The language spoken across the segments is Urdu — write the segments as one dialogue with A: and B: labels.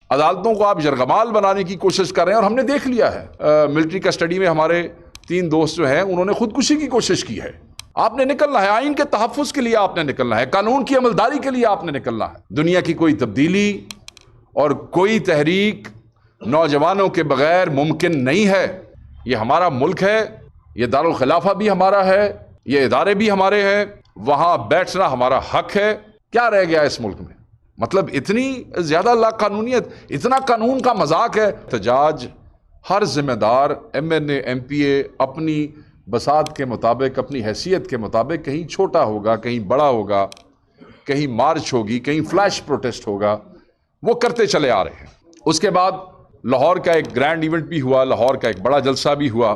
A: عدالتوں کو آپ یرغمال بنانے کی کوشش کر رہے ہیں، اور ہم نے دیکھ لیا ہے ملٹری کسٹڈی میں ہمارے 3 دوست جو ہیں انہوں نے خودکشی کی کوشش کی ہے۔ آپ نے نکلنا ہے، آئین کے تحفظ کے لیے آپ نے نکلنا ہے، قانون کی عملداری کے لیے آپ نے نکلنا ہے۔ دنیا کی کوئی تبدیلی اور کوئی تحریک نوجوانوں کے بغیر ممکن نہیں ہے۔ یہ ہمارا ملک ہے، یہ دارالخلافہ بھی ہمارا ہے، یہ ادارے بھی ہمارے ہیں، وہاں بیٹھنا ہمارا حق ہے۔ کیا رہ گیا اس ملک میں؟ مطلب اتنی زیادہ لا قانونیت، اتنا قانون کا مذاق ہے۔ احتجاج ہر ذمہ دار M N A M P A اپنی بساط کے مطابق، اپنی حیثیت کے مطابق، کہیں چھوٹا ہوگا، کہیں بڑا ہوگا، کہیں مارچ ہوگی، کہیں فلیش پروٹیسٹ ہوگا، وہ کرتے چلے آ رہے ہیں۔ اس کے بعد لاہور کا ایک گرینڈ ایونٹ بھی ہوا، لاہور کا ایک بڑا جلسہ بھی ہوا،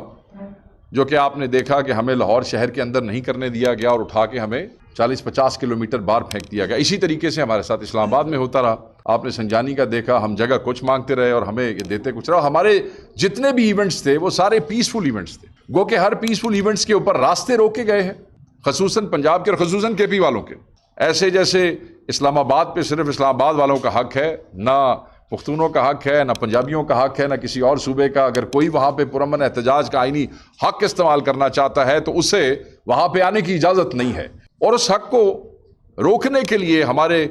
A: جو کہ آپ نے دیکھا کہ ہمیں لاہور شہر کے اندر نہیں کرنے دیا گیا اور اٹھا کے ہمیں 40-50 کلومیٹر باہر پھینک دیا گیا۔ اسی طریقے سے ہمارے ساتھ اسلام آباد میں ہوتا رہا۔ آپ نے سنجانی کا دیکھا، ہم جگہ کچھ مانگتے رہے اور ہمیں یہ دیتے کچھ رہا۔ ہمارے جتنے بھی ایونٹس تھے وہ سارے پیسفل ایونٹس تھے، گو کہ ہر پیسفل ایونٹس کے اوپر راستے روکے گئے ہیں، خصوصاً پنجاب کے اور خصوصاً کے پی والوں کے۔ ایسے جیسے اسلام آباد پہ صرف اسلام آباد والوں کا حق ہے، نہ پختونوں کا حق ہے، نہ پنجابیوں کا حق ہے، نہ کسی اور صوبے کا۔ اگر کوئی وہاں پہ پرامن احتجاج کا آئینی حق استعمال کرنا چاہتا ہے تو اسے وہاں پہ آنے کی اجازت نہیں ہے۔ اور اس حق کو روکنے کے لیے، ہمارے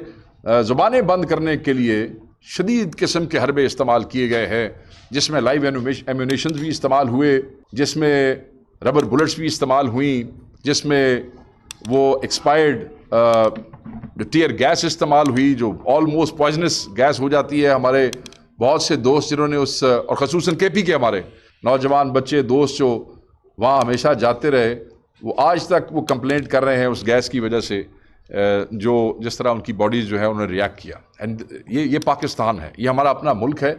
A: زبانیں بند کرنے کے لیے شدید قسم کے حربے استعمال کیے گئے ہیں، جس میں لائیو ایمونیشنز بھی استعمال ہوئے، جس میں ربر بلٹس بھی استعمال ہوئیں، جس میں وہ ایکسپائرڈ ٹیئر گیس استعمال ہوئی، جو آلموسٹ پوائزنس گیس ہو جاتی ہے۔ ہمارے بہت سے دوست جنہوں نے اور خصوصاً کے پی کے ہمارے نوجوان بچے دوست جو وہاں ہمیشہ جاتے رہے، وہ آج تک وہ کمپلینٹ کر رہے ہیں اس گیس کی وجہ سے، جو جس طرح ان کی باڈیز جو ہے انہوں نے ریاکٹ کیا۔ اینڈ یہ پاکستان ہے، یہ ہمارا اپنا ملک ہے،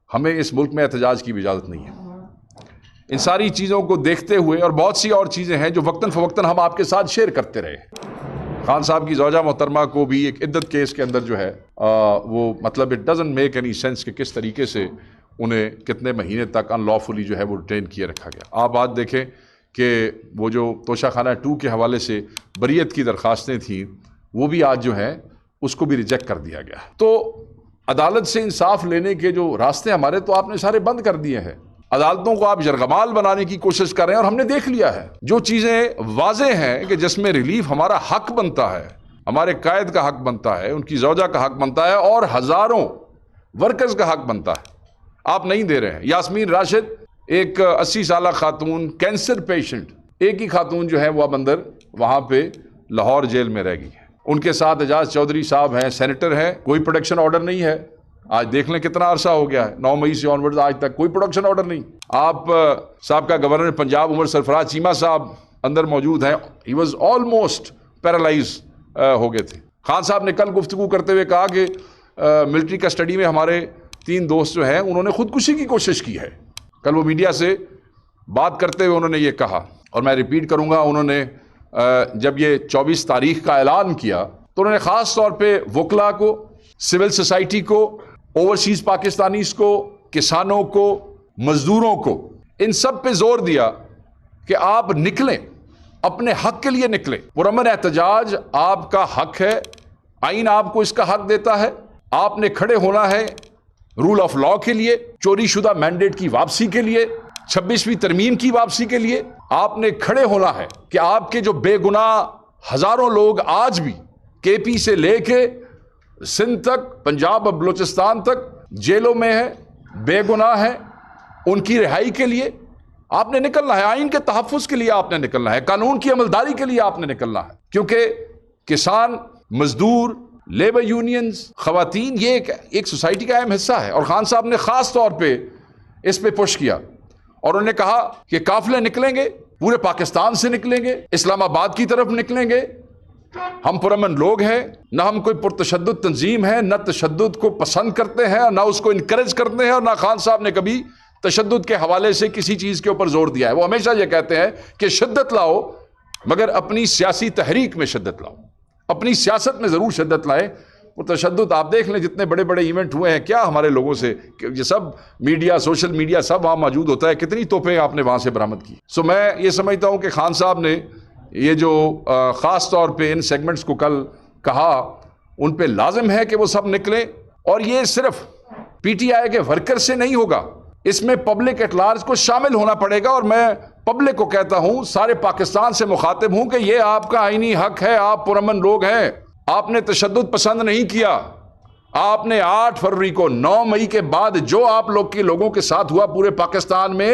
A: ہمیں اس ملک میں احتجاج کی بھی اجازت نہیں ہے۔ ان ساری چیزوں کو دیکھتے ہوئے، اور بہت سی اور چیزیں ہیں جو وقتاً فوقتاً ہم آپ کے ساتھ شیئر کرتے رہے۔ خان صاحب کی زوجہ محترمہ کو بھی ایک عدت کیس کے اندر جو ہے وہ مطلب it doesn't make any sense کہ کس طریقے سے انہیں کتنے مہینے تک ان لافلی جو ہے وہ ڈیٹین کیے رکھا گیا۔ آپ آج دیکھیں کہ وہ جو توشہ خانہ 2 کے حوالے سے بریت کی درخواستیں تھیں، وہ بھی آج جو ہے اس کو بھی ریجیکٹ کر دیا گیا۔ تو عدالت سے انصاف لینے کے جو راستے ہمارے تو آپ نے سارے بند کر دیے ہیں۔ عدالتوں کو آپ یرغمال بنانے کی کوشش کر رہے ہیں، اور ہم نے دیکھ لیا ہے جو چیزیں واضح ہیں کہ جس میں ریلیف ہمارا حق بنتا ہے، ہمارے قائد کا حق بنتا ہے، ان کی زوجہ کا حق بنتا ہے، اور ہزاروں ورکرز کا حق بنتا ہے، آپ نہیں دے رہے ہیں۔ یاسمین راشد ایک 80 سالہ خاتون، کینسر پیشنٹ، ایک ہی خاتون جو ہے وہ اب اندر وہاں پہ لاہور جیل میں رہ گئی ہے۔ ان کے ساتھ اعجاز چودھری صاحب ہیں، سینیٹر ہیں، کوئی پروٹیکشن آرڈر نہیں ہے۔ آج دیکھ لیں کتنا عرصہ ہو گیا ہے، 9 مئی سے آنورڈ آج تک کوئی پروٹیکشن آرڈر نہیں۔ آپ سابقہ گورنر پنجاب عمر سرفراز چیمہ صاحب اندر موجود ہیں، ہی واز آلموسٹ پیرالائز ہو گئے تھے۔ خان صاحب نے کل گفتگو کرتے ہوئے کہا کہ ملٹری کسٹڈی میں ہمارے 3 دوست جو ہیں انہوں نے خودکشی کی کوشش کی ہے۔ کل وہ میڈیا سے بات کرتے ہوئے انہوں نے یہ کہا، اور میں ریپیٹ کروں گا، انہوں نے جب یہ 24 تاریخ کا اعلان کیا تو انہوں نے خاص طور پہ وکلا کو، سول سوسائٹی کو، اوورسیز پاکستانیز کو، کسانوں کو، مزدوروں کو، ان سب پہ زور دیا کہ آپ نکلیں، اپنے حق کے لیے نکلیں۔ پرامن احتجاج آپ کا حق ہے، آئین آپ کو اس کا حق دیتا ہے۔ آپ نے کھڑے ہونا ہے رول آف لاء کے لیے، چوری شدہ مینڈیٹ کی واپسی کے لیے، 26ویں ترمیم کی واپسی کے لیے۔ آپ نے کھڑے ہونا ہے کہ آپ کے جو بے گناہ ہزاروں لوگ آج بھی کے پی سے لے کے سندھ تک، پنجاب اور بلوچستان تک جیلوں میں ہیں، بے گناہ ہیں، ان کی رہائی کے لیے آپ نے نکلنا ہے، آئین کے تحفظ کے لیے آپ نے نکلنا ہے، قانون کی عملداری کے لیے آپ نے نکلنا ہے۔ کیونکہ کسان، مزدور، لیبر یونینز، خواتین، یہ ایک سوسائٹی کا اہم حصہ ہے۔ اور خان صاحب نے خاص طور پہ اس پہ پش کیا، اور انہوں نے کہا کہ قافلے نکلیں گے، پورے پاکستان سے نکلیں گے، اسلام آباد کی طرف نکلیں گے۔ ہم پرامن لوگ ہیں، نہ ہم کوئی پرتشدد تنظیم ہے، نہ تشدد کو پسند کرتے ہیں، نہ اس کو انکریج کرتے ہیں، اور نہ خان صاحب نے کبھی تشدد کے حوالے سے کسی چیز کے اوپر زور دیا ہے۔ وہ ہمیشہ یہ کہتے ہیں کہ شدت لاؤ، مگر اپنی سیاسی تحریک میں شدت لاؤ، اپنی سیاست میں ضرور شدت لائیں۔ وہ تشدد آپ دیکھ لیں، جتنے بڑے بڑے ایونٹ ہوئے ہیں، کیا ہمارے لوگوں سے، یہ سب میڈیا، سوشل میڈیا سب وہاں موجود ہوتا ہے، کتنی توپیں آپ نے وہاں سے برآمد کی۔ سو میں یہ سمجھتا ہوں کہ خان صاحب نے یہ جو خاص طور پہ ان سیگمنٹس کو کل کہا، ان پہ لازم ہے کہ وہ سب نکلیں۔ اور یہ صرف پی ٹی آئی کے ورکر سے نہیں ہوگا، اس میں پبلک ایٹ لارج کو شامل ہونا پڑے گا۔ اور میں پبلک کو کہتا ہوں، سارے پاکستان سے مخاطب ہوں کہ یہ آپ کا آئینی حق ہے، آپ پرامن لوگ ہیں، آپ نے تشدد پسند نہیں کیا، آپ نے 8 فروری کو 9 مئی کے بعد جو آپ لوگ کے لوگوں کے ساتھ ہوا پورے پاکستان میں،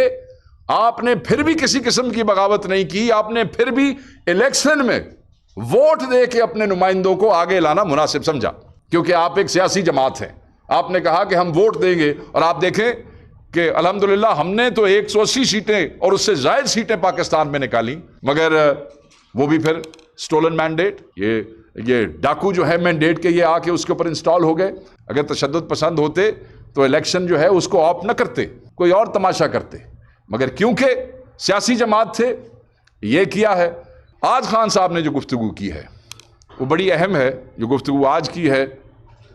A: آپ نے پھر بھی کسی قسم کی بغاوت نہیں کی، آپ نے پھر بھی الیکشن میں ووٹ دے کے اپنے نمائندوں کو آگے لانا مناسب سمجھا، کیونکہ آپ ایک سیاسی جماعت ہیں۔ آپ نے کہا کہ ہم ووٹ دیں گے، اور آپ دیکھیں کہ الحمدللہ ہم نے تو 180 سیٹیں اور اس سے زائد سیٹیں پاکستان میں نکالی، مگر وہ بھی پھر سٹولن مینڈیٹ، یہ ڈاکو جو ہے مینڈیٹ کے، یہ آ کے اس کے اوپر انسٹال ہو گئے۔ اگر تشدد پسند ہوتے تو الیکشن جو ہے اس کو آپٹ نہ کرتے، کوئی اور تماشا کرتے، مگر کیونکہ سیاسی جماعت تھے یہ کیا ہے۔ آج خان صاحب نے جو گفتگو کی ہے وہ بڑی اہم ہے۔ جو گفتگو آج کی ہے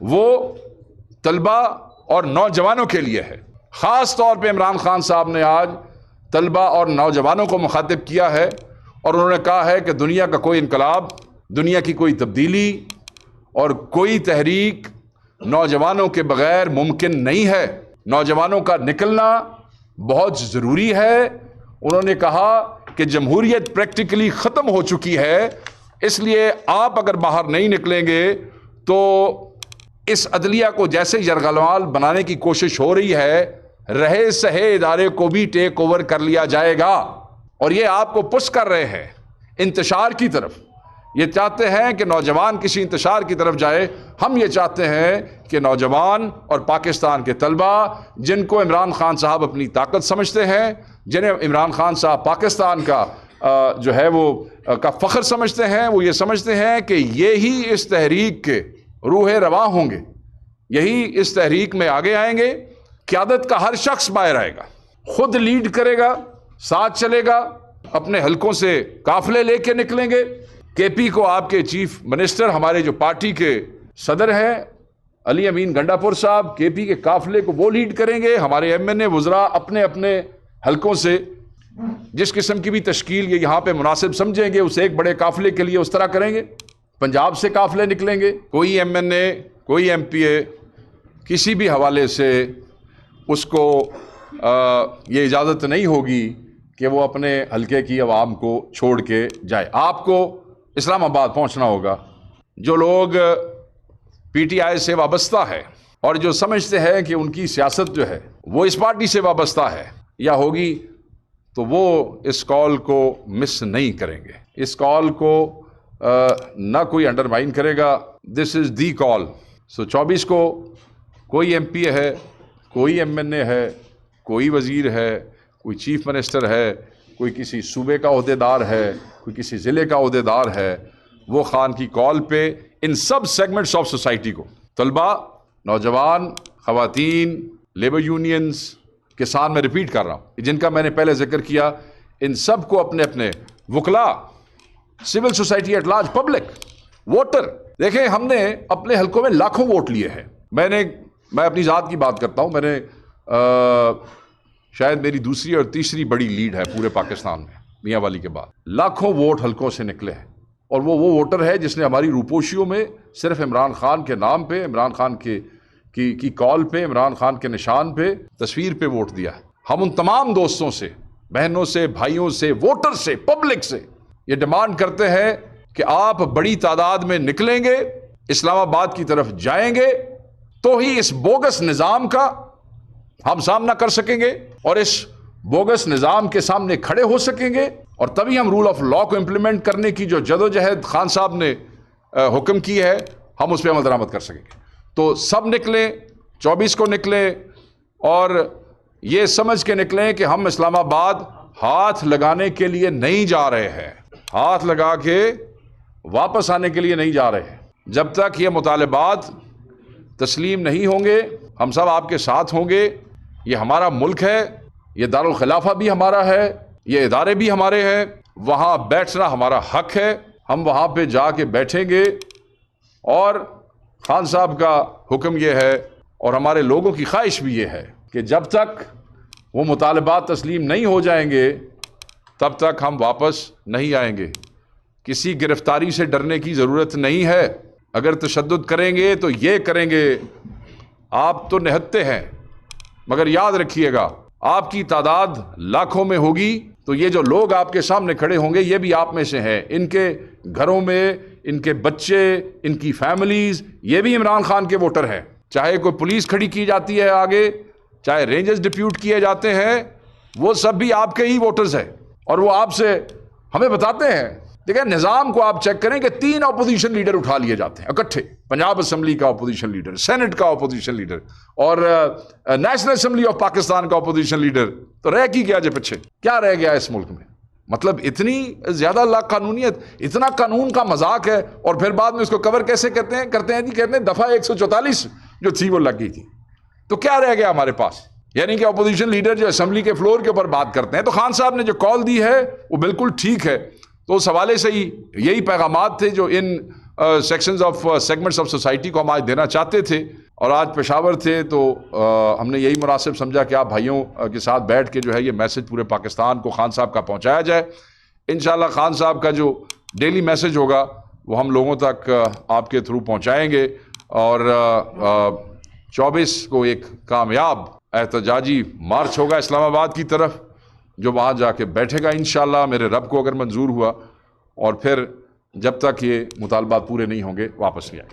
A: وہ طلبہ اور نوجوانوں کے لیے ہے۔ خاص طور پہ عمران خان صاحب نے آج طلبہ اور نوجوانوں کو مخاطب کیا ہے، اور انہوں نے کہا ہے کہ دنیا کا کوئی انقلاب، دنیا کی کوئی تبدیلی اور کوئی تحریک نوجوانوں کے بغیر ممکن نہیں ہے، نوجوانوں کا نکلنا بہت ضروری ہے۔ انہوں نے کہا کہ جمہوریت پریکٹیکلی ختم ہو چکی ہے، اس لیے آپ اگر باہر نہیں نکلیں گے تو اس عدلیہ کو جیسے یرغمال بنانے کی کوشش ہو رہی ہے، رہے سہے ادارے کو بھی ٹیک اوور کر لیا جائے گا۔ اور یہ آپ کو پش کر رہے ہیں انتشار کی طرف، یہ چاہتے ہیں کہ نوجوان کسی انتشار کی طرف جائے۔ ہم یہ چاہتے ہیں کہ نوجوان اور پاکستان کے طلبہ جن کو عمران خان صاحب اپنی طاقت سمجھتے ہیں، جنہیں عمران خان صاحب پاکستان کا جو ہے وہ کا فخر سمجھتے ہیں، وہ یہ سمجھتے ہیں کہ یہی اس تحریک کے روح رواں ہوں گے، یہی اس تحریک میں آگے آئیں گے۔ قیادت کا ہر شخص باہر آئے گا، خود لیڈ کرے گا، ساتھ چلے گا، اپنے حلقوں سے قافلے لے کے نکلیں گے۔ کے پی کو آپ کے چیف منسٹر، ہمارے جو پارٹی کے صدر ہیں علی امین گنڈا پور صاحب، کے پی کے قافلے کو وہ لیڈ کریں گے۔ ہمارے ایم این اے وزراء اپنے اپنے حلقوں سے جس قسم کی بھی تشکیل یہ یہاں پہ مناسب سمجھیں گے، اسے ایک بڑے قافلے کے لیے اس طرح کریں گے۔ پنجاب سے قافلے نکلیں گے، کوئی ایم این اے، کوئی ایم پی اے کسی بھی حوالے سے اس کو یہ اجازت نہیں ہوگی کہ وہ اپنے حلقے کی عوام کو چھوڑ کے جائے۔ آپ کو اسلام آباد پہنچنا ہوگا۔ جو لوگ پی ٹی آئی سے وابستہ ہے اور جو سمجھتے ہیں کہ ان کی سیاست جو ہے وہ اس پارٹی سے وابستہ ہے یا ہوگی، تو وہ اس کال کو مس نہیں کریں گے۔ اس کال کو نہ کوئی انڈرمائن کرے گا۔ دس از دی کال۔ سو 24 کو کوئی ایم پی ہے، کوئی ایم این اے ہے، کوئی وزیر ہے، کوئی چیف منسٹر ہے، کوئی کسی صوبے کا عہدیدار ہے، کوئی کسی ضلع کا عہدیدار ہے، وہ خان کی کال پہ ان سب سیگمنٹس آف سوسائٹی کو، طلبہ، نوجوان، خواتین، لیبر یونینز، کسان، میں ریپیٹ کر رہا ہوں جن کا میں نے پہلے ذکر کیا، ان سب کو اپنے اپنے وکلاء، civil society at large, public, voter, دیکھیں ہم نے اپنے حلقوں میں لاکھوں ووٹ لیے ہیں۔ میں اپنی ذات کی بات کرتا ہوں، میں نے شاید میری دوسری اور تیسری بڑی لیڈ ہے پورے پاکستان میں میاں والی کے بعد، لاکھوں ووٹ حلقوں سے نکلے ہیں، اور وہ ووٹر ہے جس نے ہماری روپوشیوں میں صرف عمران خان کے نام پہ، عمران خان کی کال پہ، عمران خان کے نشان پہ، تصویر پہ ووٹ دیا ہے۔ ہم ان تمام دوستوں سے، بہنوں سے، بھائیوں سے، ووٹر سے، پبلک سے یہ ڈیمانڈ کرتے ہیں کہ آپ بڑی تعداد میں نکلیں گے، اسلام آباد کی طرف جائیں گے، تو ہی اس بوگس نظام کا ہم سامنا کر سکیں گے اور اس بوگس نظام کے سامنے کھڑے ہو سکیں گے، اور تبھی ہم رول آف لا کو امپلیمنٹ کرنے کی جو جدوجہد خان صاحب نے حکم کی ہے، ہم اس پہ عمل درآمد کر سکیں گے۔ تو سب نکلیں، 24 کو نکلیں، اور یہ سمجھ کے نکلیں کہ ہم اسلام آباد ہاتھ لگانے کے لیے نہیں جا رہے ہیں، ہاتھ لگا کے واپس آنے کے لیے نہیں جا رہے ہیں۔ جب تک یہ مطالبات تسلیم نہیں ہوں گے، ہم سب آپ کے ساتھ ہوں گے۔ یہ ہمارا ملک ہے، یہ دارالخلافہ بھی ہمارا ہے، یہ ادارے بھی ہمارے ہیں، وہاں بیٹھنا ہمارا حق ہے۔ ہم وہاں پہ جا کے بیٹھیں گے، اور خان صاحب کا حکم یہ ہے اور ہمارے لوگوں کی خواہش بھی یہ ہے کہ جب تک وہ مطالبات تسلیم نہیں ہو جائیں گے تب تک ہم واپس نہیں آئیں گے۔ کسی گرفتاری سے ڈرنے کی ضرورت نہیں ہے۔ اگر تشدد کریں گے تو یہ کریں گے، آپ تو نہتے ہیں، مگر یاد رکھیے گا آپ کی تعداد لاکھوں میں ہوگی تو یہ جو لوگ آپ کے سامنے کھڑے ہوں گے یہ بھی آپ میں سے ہیں، ان کے گھروں میں ان کے بچے، ان کی فیملیز، یہ بھی عمران خان کے ووٹر ہیں۔ چاہے کوئی پولیس کھڑی کی جاتی ہے آگے، چاہے رینجرز ڈپیوٹ کیے جاتے ہیں، وہ سب بھی آپ کے ہی ووٹرز ہیں، اور وہ آپ سے ہمیں بتاتے ہیں۔ دیکھیں نظام کو آپ چیک کریں کہ 3 اپوزیشن لیڈر اٹھا لیے جاتے ہیں اکٹھے، پنجاب اسمبلی کا اپوزیشن لیڈر، سینٹ کا اپوزیشن لیڈر، اور نیشنل اسمبلی آف پاکستان کا اپوزیشن لیڈر، تو رہ کی گیا جو پیچھے کیا رہ گیا اس ملک میں؟ مطلب اتنی زیادہ لا قانونیت، اتنا قانون کا مذاق ہے، اور پھر بعد میں اس کو کور کیسے کرتے ہیں دفعہ 144 جو تھی وہ لگ گئی تھی۔ تو کیا رہ گیا ہمارے پاس؟ یعنی کہ اپوزیشن لیڈر جو اسمبلی کے فلور کے اوپر بات کرتے ہیں، تو خان صاحب نے جو کال دی ہے وہ بالکل ٹھیک ہے۔ تو اس حوالے سے ہی یہی پیغامات تھے جو ان سیگمنٹس آف سوسائٹی کو ہم آج دینا چاہتے تھے، اور آج پشاور تھے تو ہم نے یہی مناسب سمجھا کہ آپ بھائیوں کے ساتھ بیٹھ کے جو ہے یہ میسج پورے پاکستان کو خان صاحب کا پہنچایا جائے۔ انشاءاللہ خان صاحب کا جو ڈیلی میسج ہوگا وہ ہم لوگوں تک آپ کے تھرو پہنچائیں گے، اور 24 کو ایک کامیاب احتجاجی مارچ ہوگا اسلام آباد کی طرف، جو وہاں جا کے بیٹھے گا انشاءاللہ میرے رب کو اگر منظور ہوا، اور پھر جب تک یہ مطالبات پورے نہیں ہوں گے واپس نہیں آئے۔